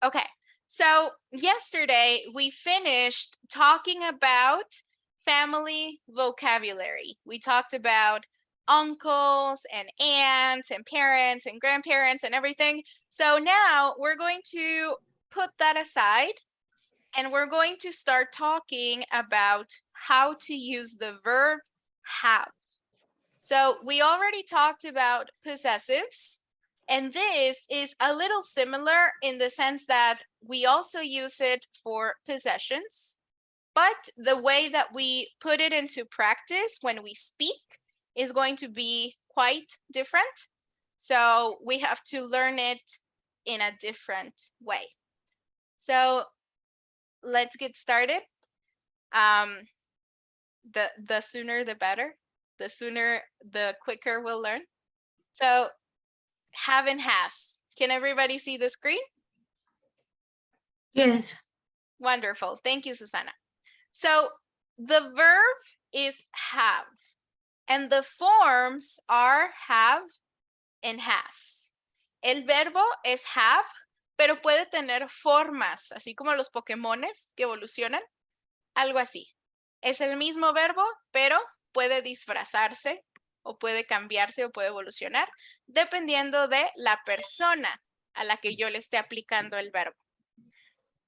Okay, so yesterday we finished talking about family vocabulary. We talked about uncles and aunts and parents and grandparents and everything. So now we're going to put that aside and we're going to start talking about how to use the verb have. So we already talked about possessives, and this is a little similar in the sense that we also use it for possessions, but the way that we put it into practice when we speak is going to be quite different. So we have to learn it in a different way. So let's get started. The sooner the better. The sooner, the quicker we'll learn. So have and has. Can everybody see the screen? Yes. Wonderful. Thank you, Susana. So the verb is have, and the forms are have and has. El verbo es have, pero puede tener formas, así como los Pokémones que evolucionan, algo así. Es el mismo verbo, pero puede disfrazarse o puede cambiarse o puede evolucionar dependiendo de la persona a la que yo le esté aplicando el verbo.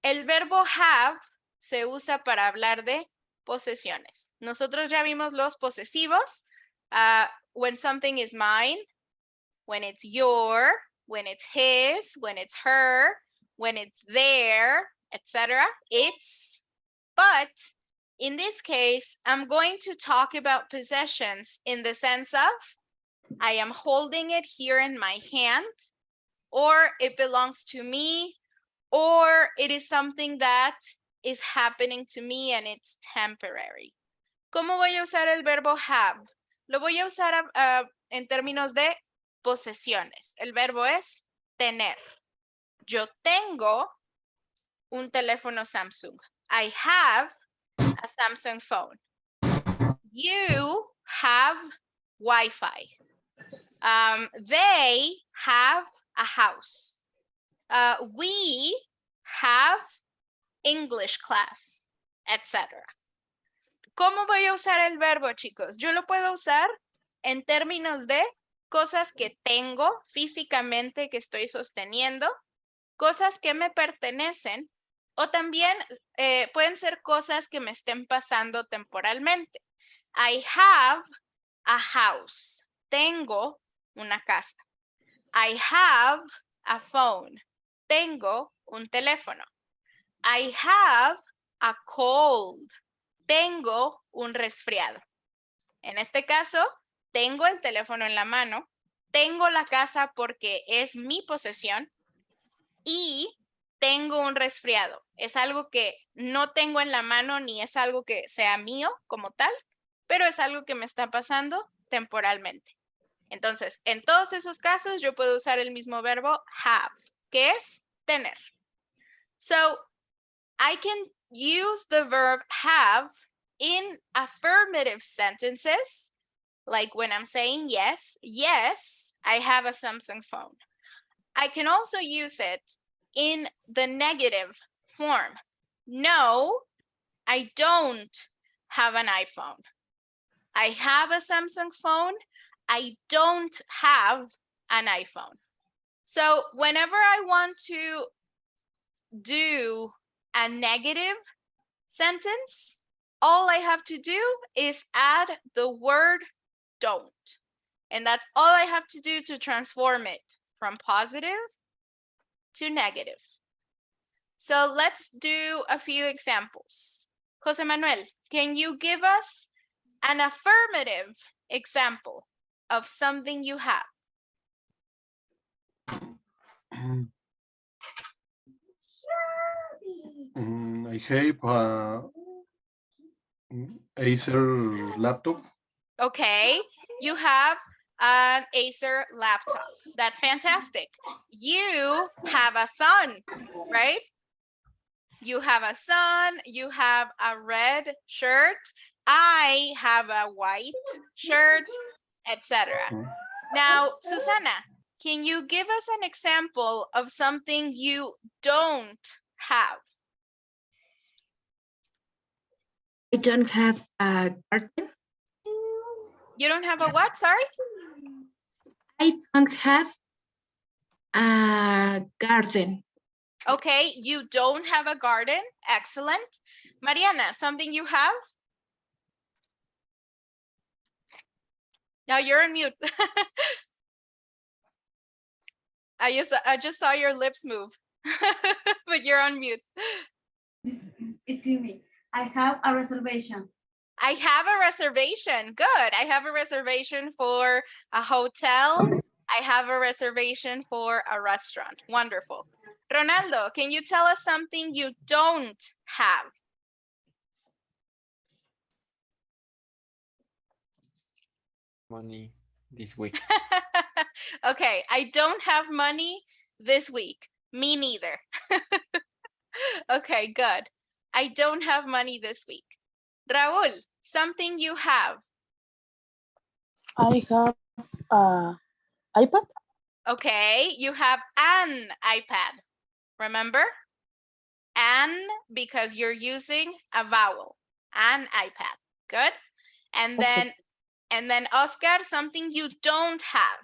El verbo have se usa para hablar de posesiones. Nosotros ya vimos los posesivos. When something is mine, when it's your, when it's his, when it's her, when it's their, etc. It's, but in this case, I'm going to talk about possessions in the sense of I am holding it here in my hand, or it belongs to me, or it is something that is happening to me and it's temporary. ¿Cómo voy a usar el verbo have? Lo voy a usar en términos de posesiones. El verbo es tener. Yo tengo un teléfono Samsung. I have a Samsung phone. You have Wi-Fi. They have a house. We have English class, etc. ¿Cómo voy a usar el verbo, chicos? Yo lo puedo usar en términos de cosas que tengo físicamente que estoy sosteniendo, cosas que me pertenecen, o también pueden ser cosas que me estén pasando temporalmente. I have a house. Tengo una casa. I have a phone. Tengo un teléfono. I have a cold. Tengo un resfriado. En este caso, tengo el teléfono en la mano, tengo la casa porque es mi posesión y tengo un resfriado. Es algo que no tengo en la mano ni es algo que sea mío como tal, pero es algo que me está pasando temporalmente. Entonces, en todos esos casos, yo puedo usar el mismo verbo have, que es tener. So, I can use the verb have in affirmative sentences, like when I'm saying yes, yes, I have a Samsung phone. I can also use it in the negative form. No, I don't have an iPhone. I have a Samsung phone. I don't have an iPhone. So whenever I want to do a negative sentence, all I have to do is add the word don't. And that's all I have to do to transform it from positive to negative. So let's do a few examples. Jose Manuel, can you give us an affirmative example of something you have? I have Acer laptop. Okay, you have an Acer laptop. That's fantastic. You have a son, right? You have a son, you have a red shirt, I have a white shirt, etc. Now, Susana, Can you give us an example of something you don't have? I don't have a garden. You don't have a what? Sorry? I don't have a garden. Okay, you don't have a garden. Excellent. Mariana, something you have? Now you're on mute. I just saw your lips move, but you're on mute. Excuse me. I have a reservation. I have a reservation. Good. I have a reservation for a hotel. I have a reservation for a restaurant. Wonderful. Ronaldo, can you tell us something you don't have? Money this week. Okay, I don't have money this week. Me neither. Okay, good. I don't have money this week. Raul, something you have. I have iPad. Okay, you have an iPad. Remember? An, because you're using a vowel. An iPad. Good. And then Oscar, something you don't have.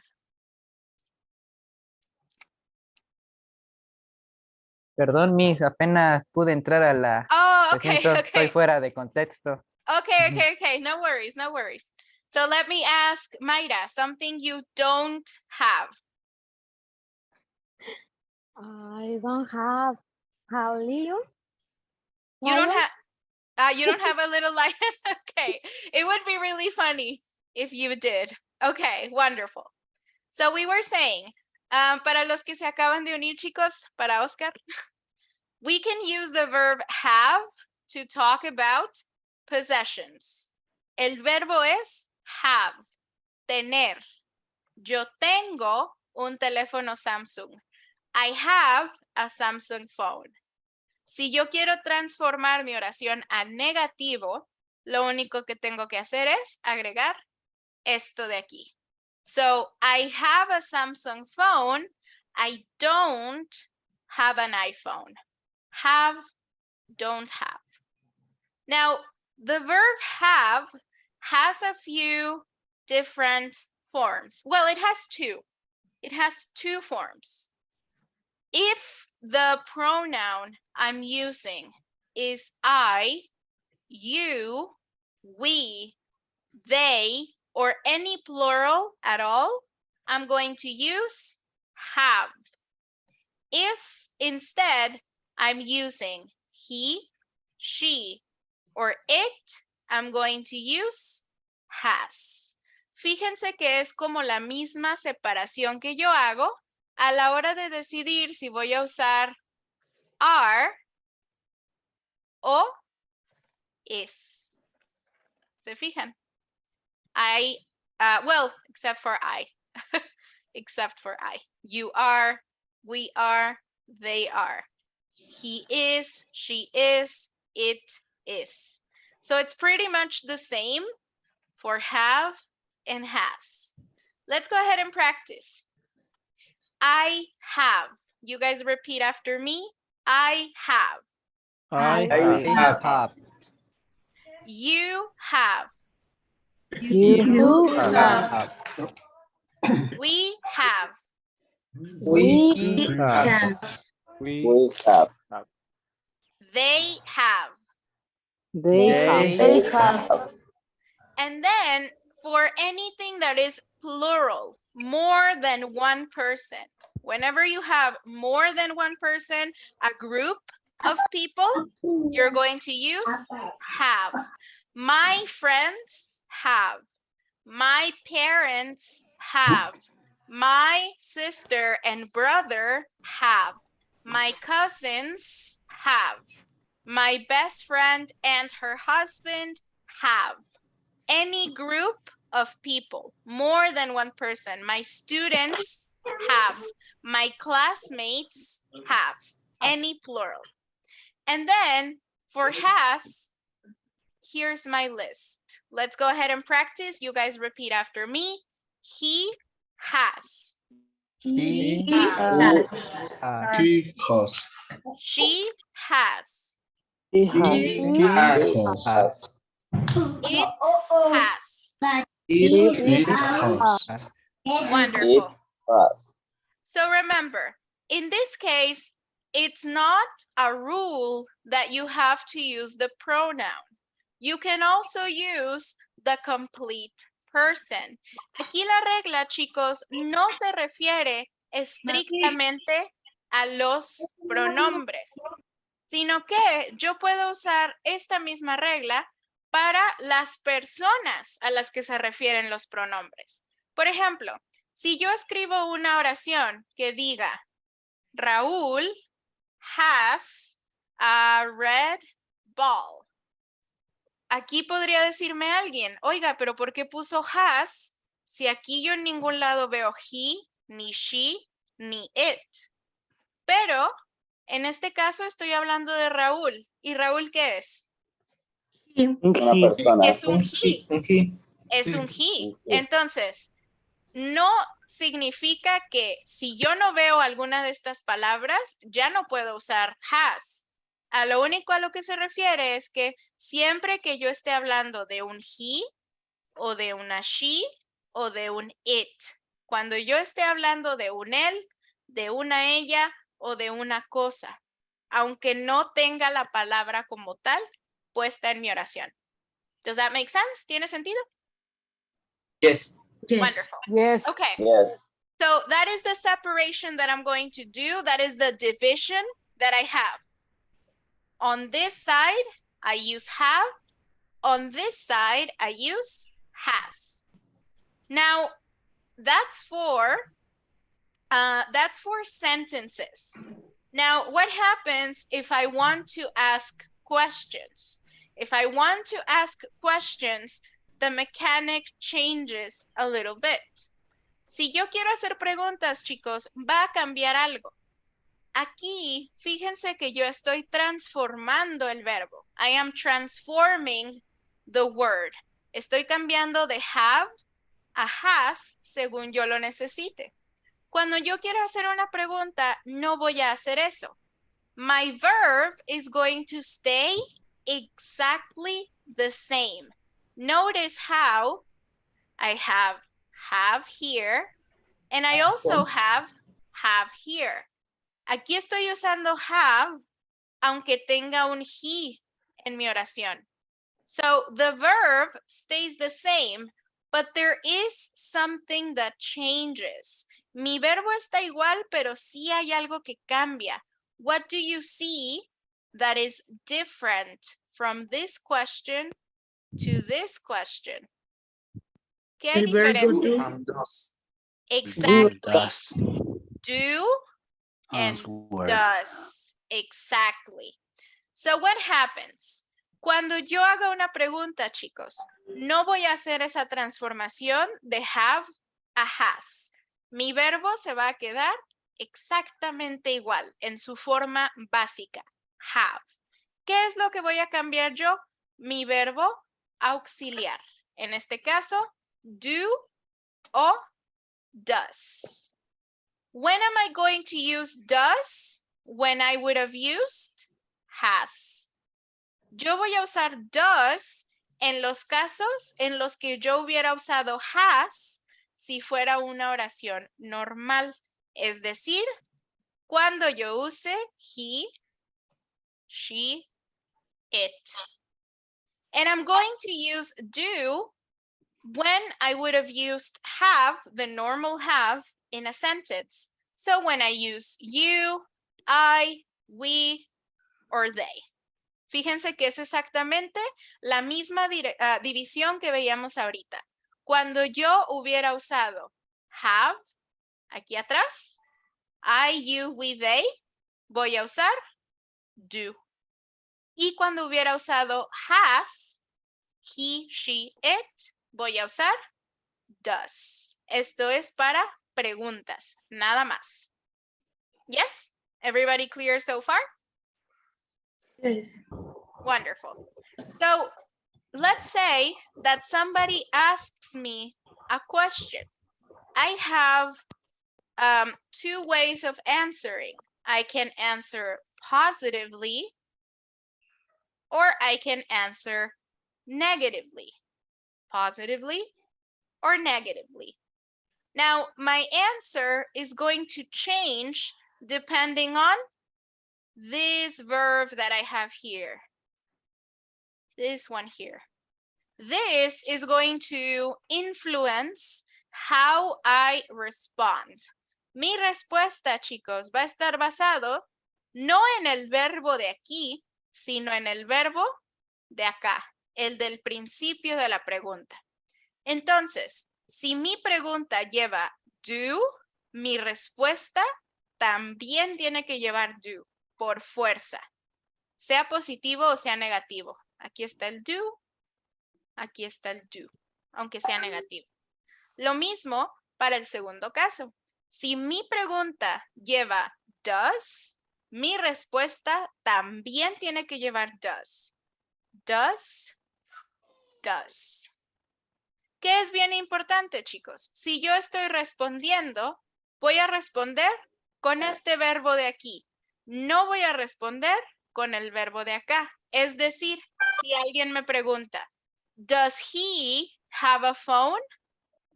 Perdón, Miss, apenas pude entrar a la... Oh, Lo okay, siento, okay. estoy fuera de contexto. Okay. No worries, no worries. So let me ask Mayra, something you don't have. I don't have a Leo. You don't have, you don't have a little lion? Okay, it would be really funny if you did. Okay, wonderful. So we were saying, para los que se acaban de unir, chicos, para Oscar, we can use the verb have to talk about possessions. El verbo es have, tener. Yo tengo un teléfono Samsung. I have a Samsung phone. Si yo quiero transformar mi oración a negativo, lo único que tengo que hacer es agregar esto de aquí. So, I have a Samsung phone. I don't have an iPhone. Have, don't have. Now, the verb have has a few different forms. Well, it has two. It has two forms. If the pronoun I'm using is I, you, we, they, or any plural at all, I'm going to use have. If instead I'm using he, she, or it, I'm going to use has. Fíjense que es como la misma separación que yo hago a la hora de decidir si voy a usar are o is. ¿Se fijan? Well, except for I. Except for I. You are, we are, they are. He is, she is, it is. So it's pretty much the same for have and has. Let's go ahead and practice. I have. You guys repeat after me. I have. I have. You have. You have. We have. We have. We have. They have. They have. And then for anything that is plural, more than one person, whenever you have more than one person, a group of people, you're going to use have. My friends have. My parents have. My sister and brother have. My cousins have. My best friend and her husband have. Any group of people, more than one person. My students have. My classmates have. Any plural. And then for has, here's my list. Let's go ahead and practice. You guys repeat after me. He has. He has. has. He has. She has. He He has. has. It has. It has. Wonderful. So remember, in this case, it's not a rule that you have to use the pronoun. You can also use the complete person. Aquí la regla, chicos, no se refiere estrictamente a los pronombres, sino que yo puedo usar esta misma regla para las personas a las que se refieren los pronombres. Por ejemplo, si yo escribo una oración que diga, Raúl has a red ball. Aquí podría decirme alguien, oiga, pero ¿por qué puso has si aquí yo en ningún lado veo he, ni she, ni it? Pero en este caso estoy hablando de Raúl. ¿Y Raúl qué es? Una persona. Es un he. Es un he. Sí. Entonces, no significa que si yo no veo alguna de estas palabras, ya no puedo usar has. A lo único a lo que se refiere es que siempre que yo esté hablando de un he o de una she o de un it, cuando yo esté hablando de un él, de una ella o de una cosa, aunque no tenga la palabra como tal puesta en mi oración. Does that make sense? ¿Tiene sentido? Yes. Wonderful. Yes. Okay. Yes. So that is the separation that I'm going to do. That is the division that I have. On this side, I use have. On this side, I use has. Now, that's for sentences. Now, what happens if I want to ask questions? If I want to ask questions, the mechanic changes a little bit. Si yo quiero hacer preguntas, chicos, va a cambiar algo. Aquí, fíjense que yo estoy transformando el verbo. I am transforming the word. Estoy cambiando de have a has según yo lo necesite. Cuando yo quiero hacer una pregunta, no voy a hacer eso. My verb is going to stay exactly the same. Notice how I have here, and I also have here. Aquí estoy usando have, aunque tenga un he en mi oración. So the verb stays the same, but there is something that changes. Mi verbo está igual, pero sí hay algo que cambia. What do you see that is different from this question to this question? ¿Qué hay El verbo diferente? do. Exactly. Do and Answer. does. Exactly. So what happens? Cuando yo haga una pregunta, chicos, no voy a hacer esa transformación de have a has. Mi verbo se va a quedar exactamente igual en su forma básica, have. ¿Qué es lo que voy a cambiar yo? Mi verbo auxiliar. En este caso, do o does. When am I going to use does? When I would have used has. Yo voy a usar does en los casos en los que yo hubiera usado has si fuera una oración normal. Es decir, cuando yo use he, she, it. And I'm going to use do when I would have used have, the normal have, in a sentence. So when I use you, I, we, or they. Fíjense que es exactamente la misma división que veíamos ahorita. Cuando yo hubiera usado have, aquí atrás, I, you, we, they, voy a usar do. Y cuando hubiera usado has, he, she, it, voy a usar does. Esto es para preguntas, nada más. Yes? Everybody clear so far? Yes. Wonderful. So let's say that somebody asks me a question. I have two ways of answering. I can answer positively or I can answer negatively. Positively or negatively. Now, my answer is going to change depending on this verb that I have here. This one here. This is going to influence how I respond. Mi respuesta, chicos, va a estar basado no en el verbo de aquí, sino en el verbo de acá, el del principio de la pregunta. Entonces, si mi pregunta lleva do, mi respuesta también tiene que llevar do, por fuerza, sea positivo o sea negativo. Aquí está el do, aquí está el do, aunque sea negativo. Lo mismo para el segundo caso. Si mi pregunta lleva does, mi respuesta también tiene que llevar does. Does, does. ¿Qué es bien importante, chicos? Si yo estoy respondiendo, voy a responder con este verbo de aquí. No voy a responder con el verbo de acá. Es decir, si alguien me pregunta, does he have a phone?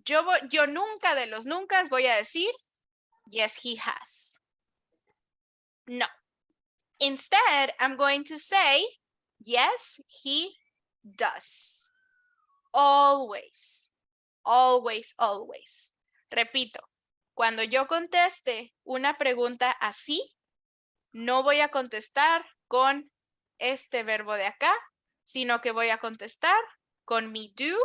Yo nunca de los nunca voy a decir, yes, he has. No. Instead, I'm going to say, yes, he does. Always, always, always. Repito, cuando yo conteste una pregunta así, no voy a contestar con este verbo de acá, sino que voy a contestar con mi do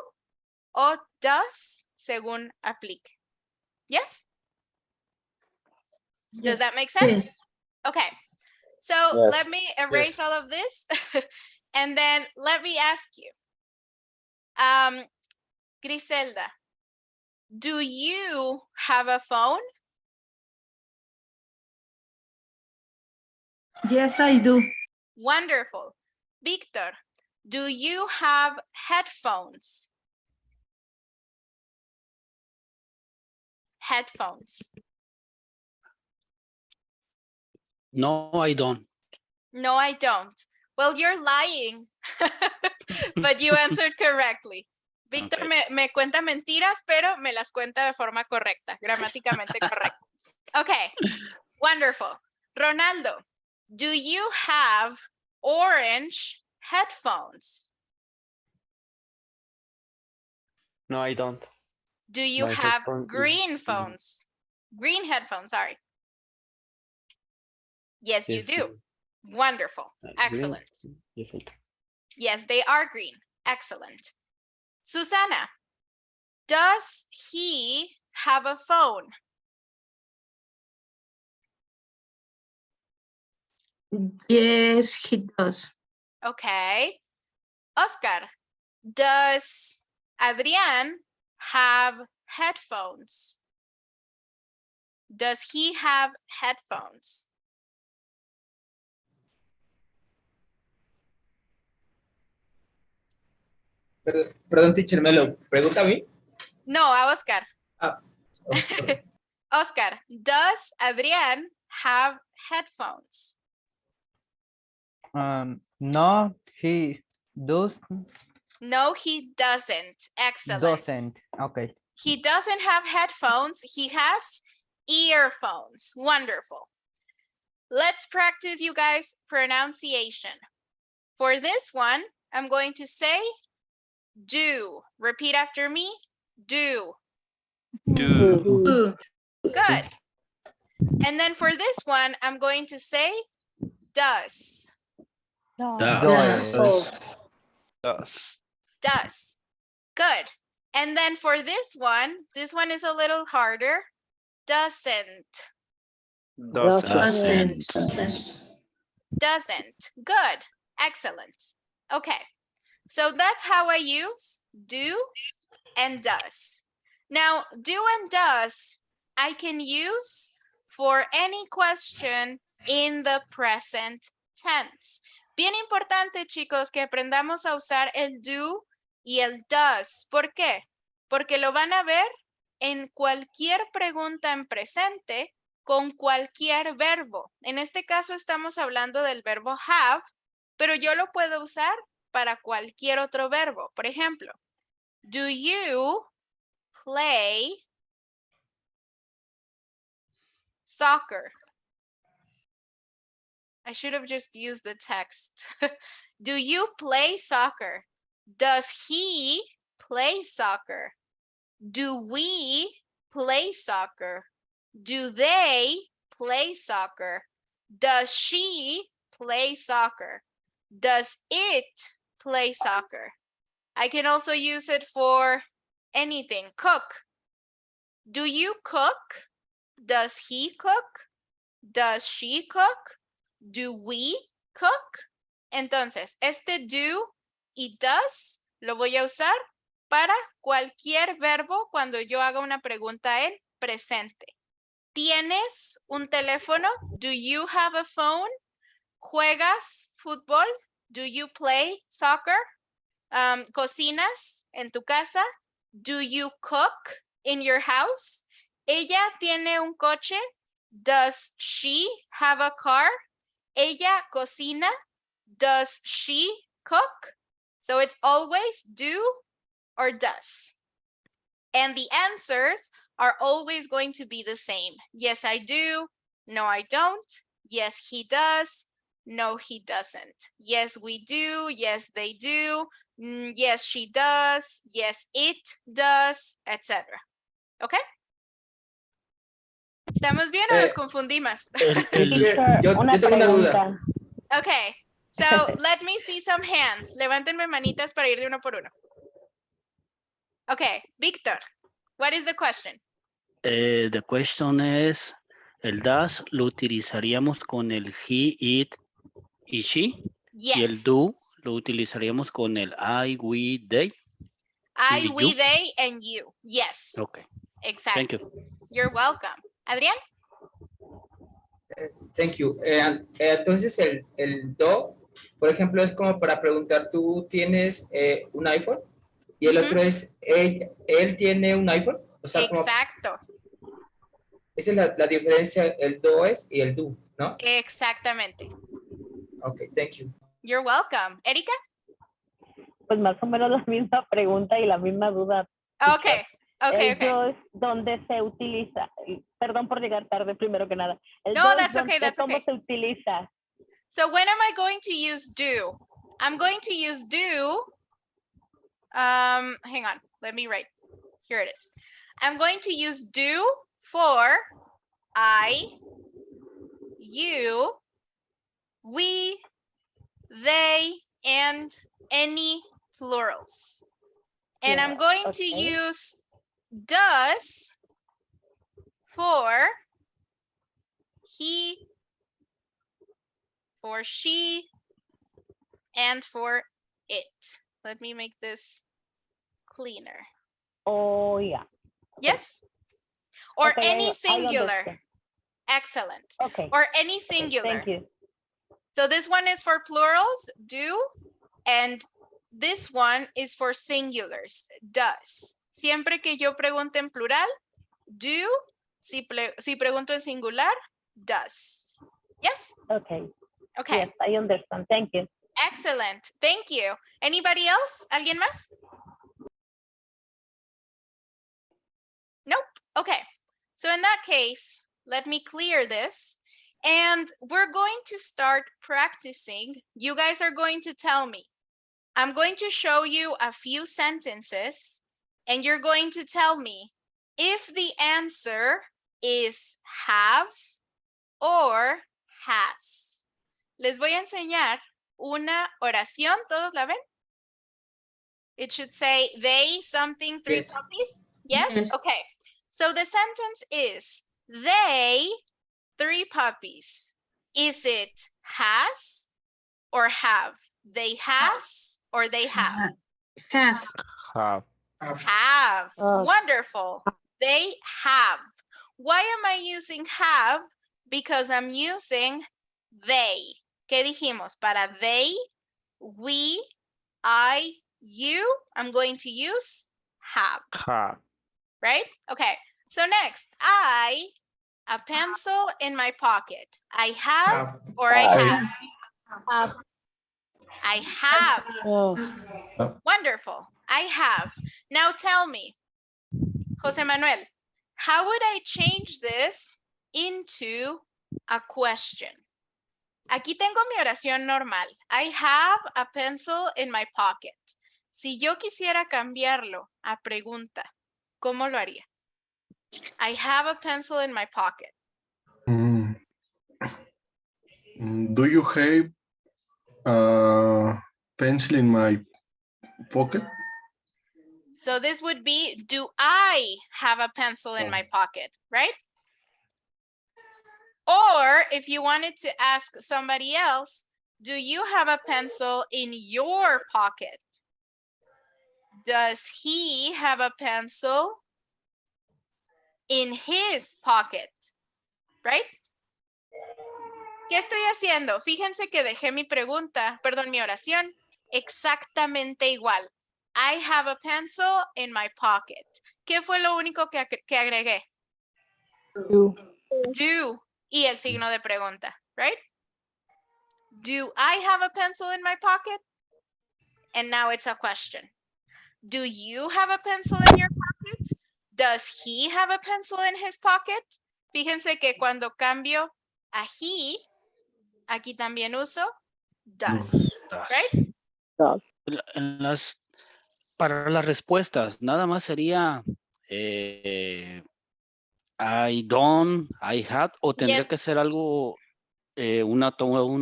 o does según aplique. Yes? Does that make sense? Yes. Okay. So Yes. let me erase all of this and then let me ask you. Griselda, do you have a phone? Yes, I do. Wonderful. Victor, do you have headphones? Headphones. No, I don't. No, I don't. Well, you're lying, but you answered correctly. Victor Okay. me cuenta mentiras, pero me las cuenta de forma correcta, gramáticamente correcta. Okay, wonderful. Ronaldo, do you have orange headphones? No, I don't. Do you My have headphone is- green phones? Green headphones, sorry. Yes, you Yes, do. Wonderful. green. Excellent. Yes, I do. Yes, they are green. Excellent. Susana, does he have a phone? Yes, he does. Okay. Oscar, does Adrian have headphones? Does he have headphones? Perdón, teacher, ¿me lo pregunta a mí? No, a Oscar. Oh, sorry. Oscar, does Adrian have headphones? No, he does, No, he doesn't. Excellent. doesn't. Okay. He doesn't have headphones. He has earphones. Wonderful. Let's practice, you guys, pronunciation. For this one, I'm going to say do. Repeat after me. Do. Do. Do. Good. And then for this one, I'm going to say does. Does. Does. Does. Good. And then for this one is a little harder. Doesn't. Doesn't. Doesn't. Good. Excellent. Okay. So that's how I use do and does. Now, do and does I can use for any question in the present tense. Bien importante, chicos, que aprendamos a usar el do y el does. ¿Por qué? Porque lo van a ver en cualquier pregunta en presente con cualquier verbo. En este caso estamos hablando del verbo have, pero yo lo puedo usar para cualquier otro verbo. Por ejemplo, do you play soccer? I should have just used the text. Do you play soccer? Does he play soccer? Do we play soccer? Do they play soccer? Does she play soccer? Does it play soccer? I can also use it for anything. Cook. Do you cook? Does he cook? Does she cook? Do we cook? Entonces, este do y does lo voy a usar para cualquier verbo cuando yo haga una pregunta en presente. ¿Tienes un teléfono? Do you have a phone? ¿Juegas fútbol? Do you play soccer? ¿Cocinas en tu casa? Do you cook in your house? ¿Ella tiene un coche? Does she have a car? ¿Ella cocina? Does she cook? So it's always do or does. And the answers are always going to be the same. Yes, I do. No, I don't. Yes, he does. No, he doesn't. Yes, we do. Yes, they do. Yes, she does. Yes, it does, etc. ¿Ok? ¿Estamos bien o nos confundimos? Teacher, yo tengo una duda. Okay, so let me see some hands. Levántenme manitas para ir de uno por uno. Okay, Víctor, what is the question? The question is, el does lo utilizaríamos con el he, it y she. Yes. Y el do lo utilizaríamos con el I, we, they. I, y we, you. they, and you. Yes. Okay. Exactly. Thank you. You're welcome. Adrián? Thank you. Entonces, el do, por ejemplo, es como para preguntar, ¿tú tienes un iPhone? Y el otro es, ¿él tiene un iPhone? O sea, Exacto. Esa es la diferencia, el do es y el do, ¿no? Exactamente. Ok, thank you. You're welcome. Erika? Pues más o menos la misma pregunta y la misma duda. Okay. Ellos, ¿dónde se utiliza? Perdón por llegar tarde, primero que nada. No, that's okay, that's ¿Cómo okay. se utiliza? So when am I going to use do? I'm going to use do. Hang on, let me write. Here it is. I'm going to use do for I, you, we, they, and any plurals. And I'm going to use does for he, for she, and for it. Let me make this cleaner. Oh, yeah. Yes? Or Okay, any I singular. understand. Excellent. Okay. Or any Okay, singular. thank you. So this one is for plurals, do, and this one is for singulars, does. Siempre que yo pregunte en plural, do. Si pregunto en singular, does. Yes? Okay. Okay. Yes, I understand. Thank you. Excellent. Thank you. Anybody else? ¿Alguien más? Nope. Okay. So in that case, let me clear this. And we're going to start practicing. You guys are going to tell me. I'm going to show you a few sentences, and you're going to tell me if the answer is have or has. Les voy a enseñar una oración. ¿Todos la ven? It should say they something 3 Yes. puppies. Yes? Yes. Okay. So the sentence is they 3 puppies. Is it has or have? They has or they have? Have. Have. Have. Yes. Wonderful. They have. Why am I using have? Because I'm using they. ¿Qué dijimos? Para they, we, I, you, I'm going to use have. Have. right? Okay, so next, a pencil in my pocket. I have or I have? I have. Wonderful. I have. Now tell me, Jose Manuel, how would I change this into a question? Aquí tengo mi oración normal. I have a pencil in my pocket. Si yo quisiera cambiarlo a pregunta, ¿cómo lo haría? I have a pencil in my pocket. Do you have a pencil in my pocket? So this would be, do I have a pencil in my pocket, right? Or if you wanted to ask somebody else, do you have a pencil in your pocket? Does he have a pencil in his pocket? Right? ¿Qué estoy haciendo? Fíjense que dejé mi pregunta, perdón, mi oración, exactamente igual. I have a pencil in my pocket. ¿Qué fue lo único que agregué? Do. Do y el signo de pregunta, right? Do I have a pencil in my pocket? And now it's a question. Do you have a pencil in your pocket? Does he have a pencil in his pocket? Fíjense que cuando cambio a he, aquí también uso does, right? Para las respuestas, nada más sería I don't, I had, o tendría Yes. que ser algo, una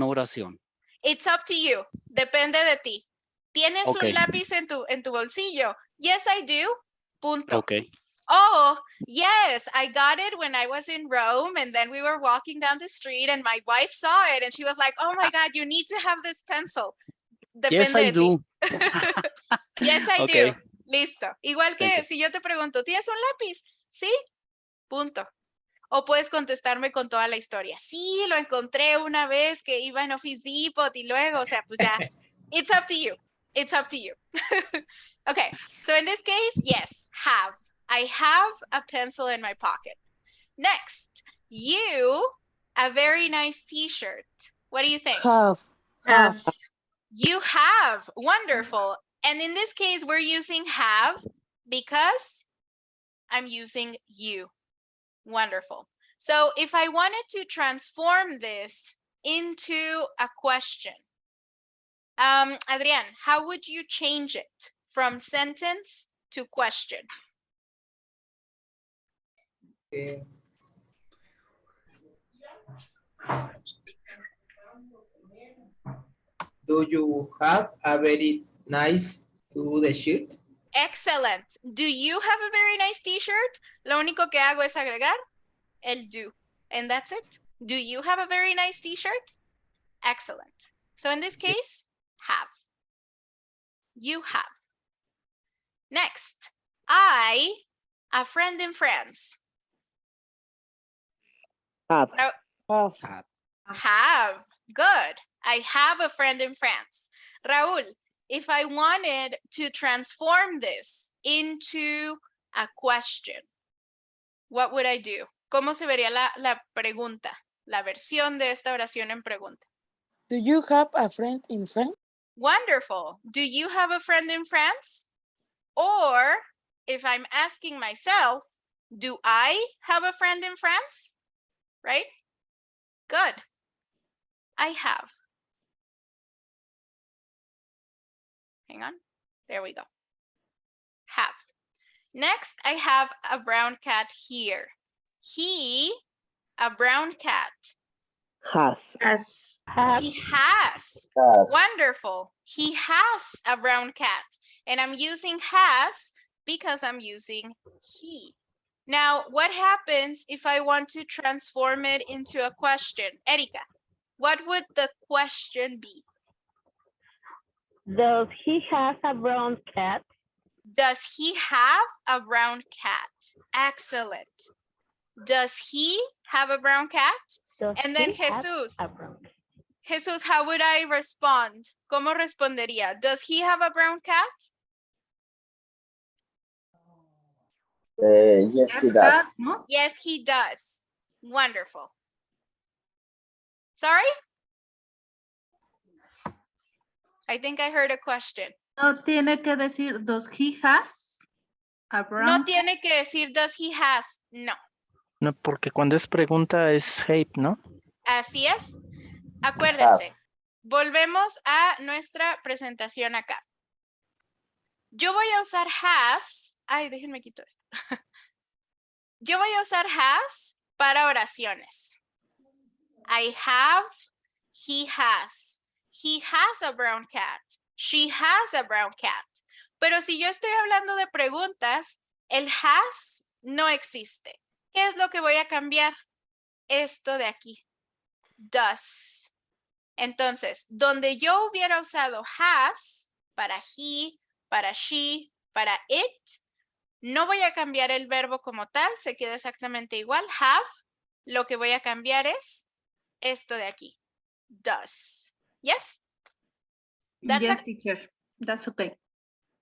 oración. It's up to you. Depende de ti. ¿Tienes Ok. un lápiz en tu bolsillo? Yes, I do. Punto. Ok. Oh, yes, I got it when I was in Rome, and then we were walking down the street and my wife saw it and she was like, oh my God, you need to have this pencil. Yes, I de ti. do. Yes, I Okay. do. Listo. Igual que Thank you. si yo te pregunto, ¿tienes un lápiz? Sí, punto. O puedes contestarme con toda la historia. Sí, lo encontré una vez que iba en Office Depot y luego, o sea, pues ya. It's up to you. It's up to you. Okay, so in this case, yes, have. I have a pencil in my pocket. Next, you, a very nice t-shirt. What do you think? Have. You have. Wonderful. And in this case, we're using have because I'm using you. Wonderful. So if I wanted to transform this into a question, Adrián, how would you change it from sentence to question? Do you have a very nice shirt? Excellent. Do you have a very nice t-shirt? Lo único que hago es agregar el do. And that's it. Do you have a very nice t-shirt? Excellent. So in this case, have. You have. Next, I, a friend in France. Have. No, have. Good. I have a friend in France. Raúl, if I wanted to transform this into a question, what would I do? ¿Cómo se vería la pregunta? La versión de esta oración en pregunta. Do you have a friend in France? Wonderful. Do you have a friend in France? Or if I'm asking myself, do I have a friend in France? Right? Good. I have. Hang on. There we go. Have. Next, I have a brown cat here. He, a brown cat. Has. Has. He has. Wonderful. He has a brown cat. And I'm using has because I'm using he. Now, what happens if I want to transform it into a question? Erika, what would the question be? Does he have a brown cat? Does he have a brown cat? Excellent. Does he have a brown cat? Does And then he have Jesus. a brown cat? Jesus, how would I respond? ¿Cómo respondería? Does he have a brown cat? Yes, he does. ¿no? Yes, he does. Wonderful. Sorry? I think I heard a question. No tiene que decir, does he has a brown No tiene que decir does he has. No. No, porque cuando es pregunta es have, ¿no? Así es. Acuérdense. Volvemos a nuestra presentación acá. Yo voy a usar has. Ay, déjenme quitar esto. Yo voy a usar has para oraciones. I have, he has. He has a brown cat. She has a brown cat. Pero si yo estoy hablando de preguntas, el has no existe. ¿Qué es lo que voy a cambiar? Esto de aquí. Does. Entonces, donde yo hubiera usado has para he, para she, para it, no voy a cambiar el verbo como tal, se queda exactamente igual. Have, lo que voy a cambiar es esto de aquí. Does. Yes? That's Yes, teacher. That's okay.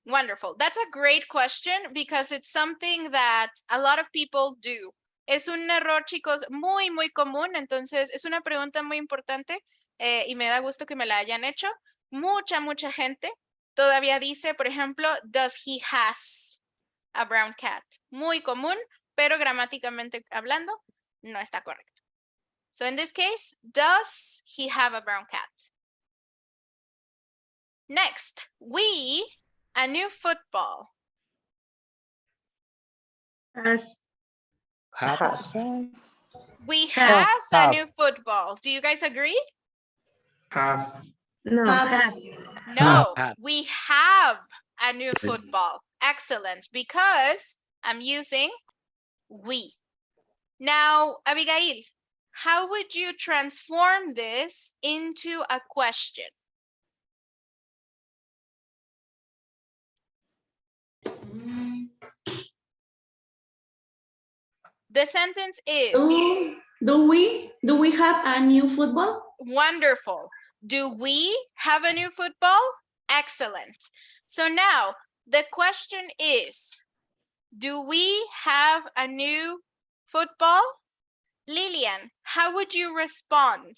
Wonderful. That's a great question because it's something that a lot of people do. Es un error, chicos, muy, muy común. Entonces, es una pregunta muy importante y me da gusto que me la hayan hecho. Mucha gente todavía dice, por ejemplo, does he has a brown cat? Muy común, pero gramáticamente hablando, no está correcto. So in this case, does he have a brown cat? Next, a new football. Has. We has a Have. new football. Do you guys agree? No, have. No, Have. we have a new football. Excellent, because I'm using we. Now, Abigail, how would you transform this into a question? The sentence is Do we have a new football? wonderful. Do we have a new football? Excellent. So now the question is, do we have a new football? Lillian, how would you respond?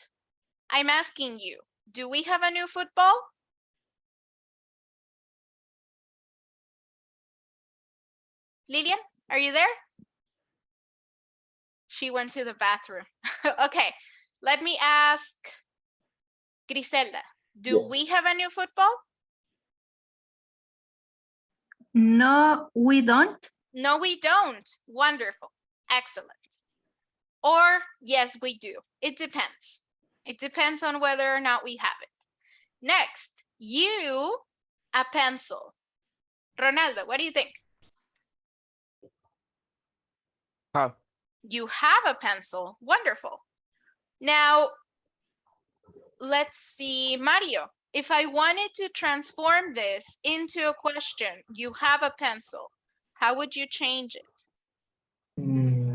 I'm asking you, do we have a new football? Lillian, are you there? She went to the bathroom. Okay, let me ask Griselda, do we have a new football? No, we don't. No, we don't. Wonderful. Excellent. Or yes, we do. It depends. It depends on whether or not we have it. Next, you, a pencil. Ronaldo, what do you think? Have. You have a pencil. Wonderful. Now, let's see, Mario. If I wanted to transform this into a question, you have a pencil, how would you change it?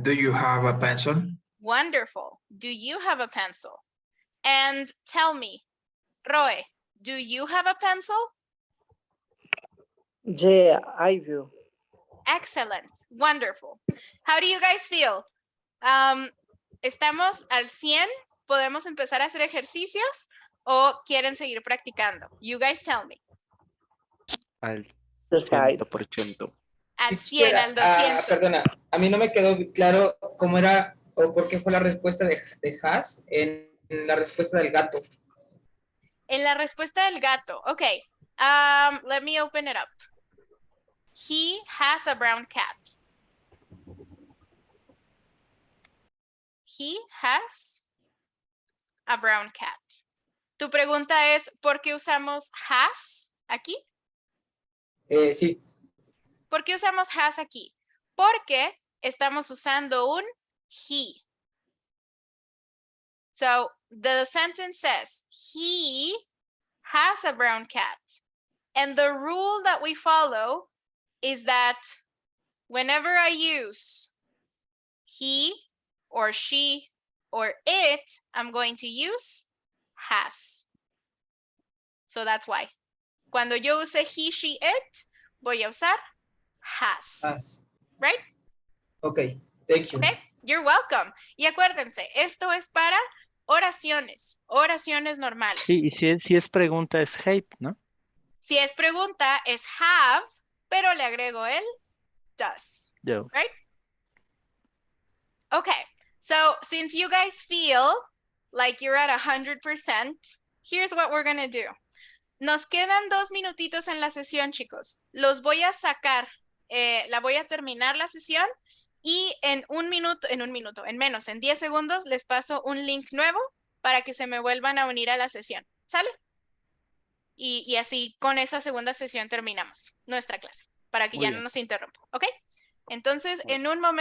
Do you have a pencil? Wonderful. Do you have a pencil? And tell me, Roy, do you have a pencil? Yeah, I do. Excellent. Wonderful. How do you guys feel? ¿Estamos al 100? ¿Podemos empezar a hacer ejercicios? ¿O quieren seguir practicando? You guys tell me. Al Decide. 100%. Al 100, al 200. Perdona, a mí no me quedó claro cómo era o por qué fue la respuesta de has en la respuesta del gato. En la respuesta del gato. Okay. Let me open it up. He has a brown cat. He has a brown cat. Tu pregunta es, ¿por qué usamos has aquí? Sí. ¿Por qué usamos has aquí? Porque estamos usando un he. So the sentence says, he has a brown cat. And the rule that we follow is that whenever I use he or she or it, I'm going to use has. So that's why. Cuando yo use he, she, it, voy a usar has. Has. Right? Okay, thank you. Okay, you're welcome. Y acuérdense, esto es para oraciones normales. Sí, y si es pregunta es have, ¿no? Si es pregunta, es have, pero le agrego el does. Yo. Right? Okay, so since you guys feel like you're at 100%, here's what we're gonna do. Nos quedan 2 minutitos en la sesión, chicos. Los voy a sacar, la voy a terminar la sesión y en en 10 segundos les paso un link nuevo para que se me vuelvan a unir a la sesión. ¿Sale? Y así con esa segunda sesión terminamos nuestra clase, para que Muy ya bien. no nos interrumpa. ¿Ok? Entonces, en un momento.